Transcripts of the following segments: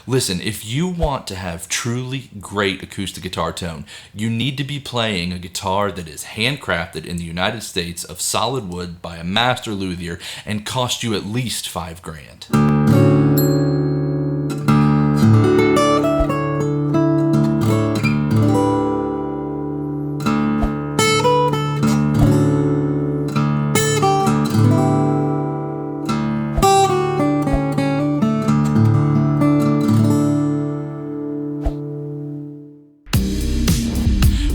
Listen, if you want to have truly great acoustic guitar tone, you need to be playing a guitar that is handcrafted in the United States of solid wood by a master luthier and cost you at least $5,000.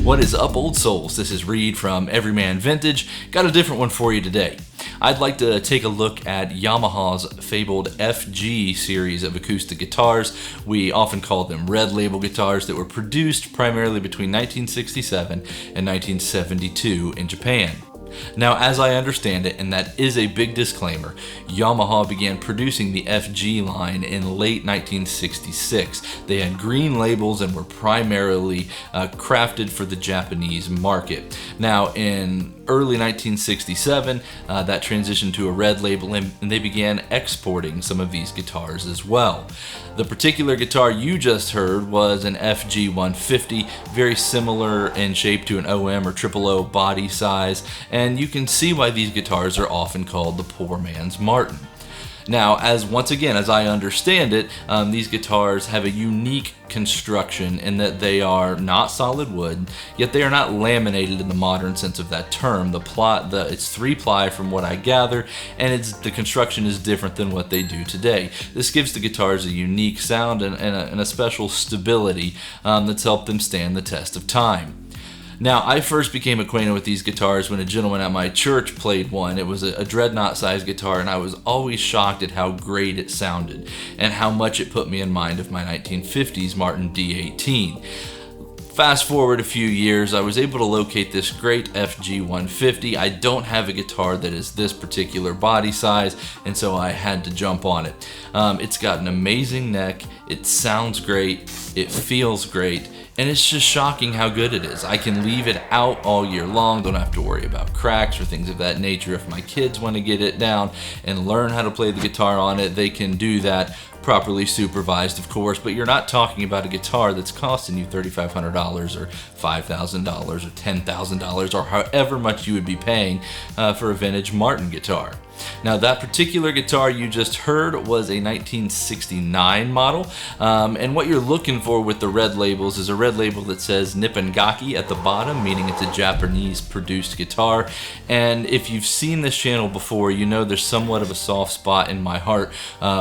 What is up, old souls? This is Reed from Everyman Vintage. Got a different one for you today. I'd like to take a look at Yamaha's fabled FG series of acoustic guitars. We often call them red label guitars that were produced primarily between 1967 and 1972 in Japan. Now, as I understand it, and that is a big disclaimer, Yamaha began producing the FG line in late 1966. They had green labels and were primarily crafted for the Japanese market. Now, in early 1967, that transitioned to a red label, and they began exporting some of these guitars as well. The particular guitar you just heard was an FG-150, very similar in shape to an OM or triple-O body size, and you can see why these guitars are often called the poor man's Martin. Now, once again, as I understand it, these guitars have a unique construction in that they are not solid wood, yet they are not laminated in the modern sense of that term. It's 3-ply from what I gather, and the construction is different than what they do today. This gives the guitars a unique sound and a special stability that's helped them stand the test of time. Now, I first became acquainted with these guitars when a gentleman at my church played one. It was a dreadnought-sized guitar, and I was always shocked at how great it sounded and how much it put me in mind of my 1950s Martin D18. Fast forward a few years, I was able to locate this great FG-150. I don't have a guitar that is this particular body size, and so I had to jump on it. It's got an amazing neck, it sounds great, it feels great, and it's just shocking how good it is. I can leave it out all year long, don't have to worry about cracks or things of that nature. If my kids want to get it down and learn how to play the guitar on it, they can do that, properly supervised, of course, but you're not talking about a guitar that's costing you $3,500 or $5,000 or $10,000 or however much you would be paying for a vintage Martin guitar. Now, that particular guitar you just heard was a 1969 model, and what you're looking for with the red labels is a red label that says Nippon Gaki at the bottom, meaning it's a Japanese produced guitar. And if you've seen this channel before, you know there's somewhat of a soft spot in my heart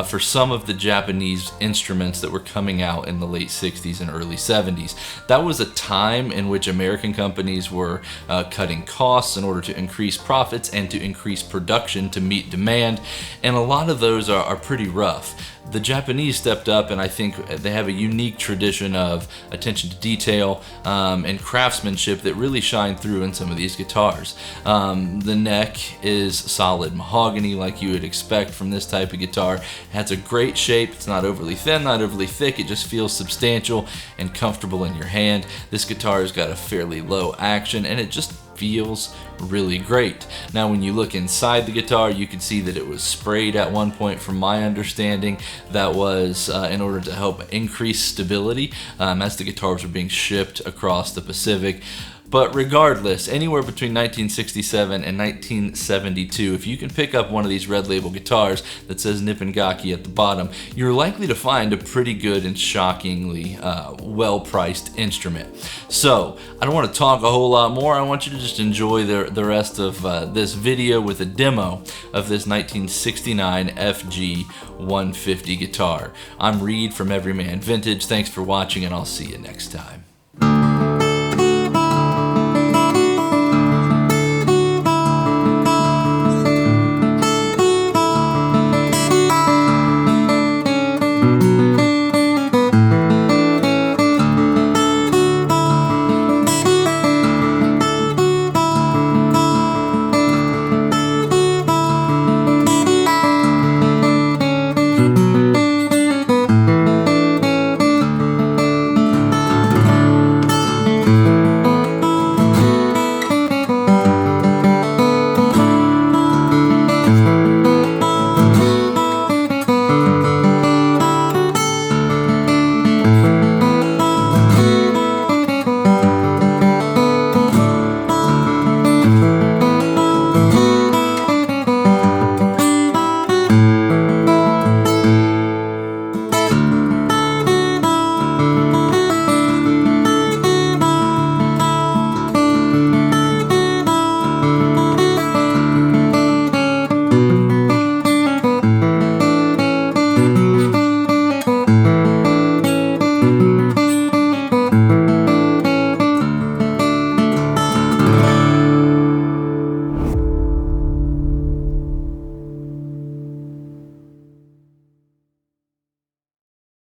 for some of the Japanese instruments that were coming out in the late 60s and early 70s. That was a time in which American companies were cutting costs in order to increase profits and to increase production to meet demand, and a lot of those are pretty rough. The Japanese stepped up, and I think they have a unique tradition of attention to detail and craftsmanship that really shine through in some of these guitars. The neck is solid mahogany like you would expect from this type of guitar. It has a great shape. It's not overly thin, not overly thick. It just feels substantial and comfortable in your hand. This guitar has got a fairly low action, and it just feels really great. Now, when you look inside the guitar, you can see that it was sprayed at one point. From my understanding, that was in order to help increase stability as the guitars were being shipped across the Pacific. But regardless, anywhere between 1967 and 1972, if you can pick up one of these red label guitars that says Nippon Gaki at the bottom, you're likely to find a pretty good and shockingly well-priced instrument. So, I don't want to talk a whole lot more. I want you to just enjoy the rest of this video with a demo of this 1969 FG-150 guitar. I'm Reed from Everyman Vintage. Thanks for watching, and I'll see you next time.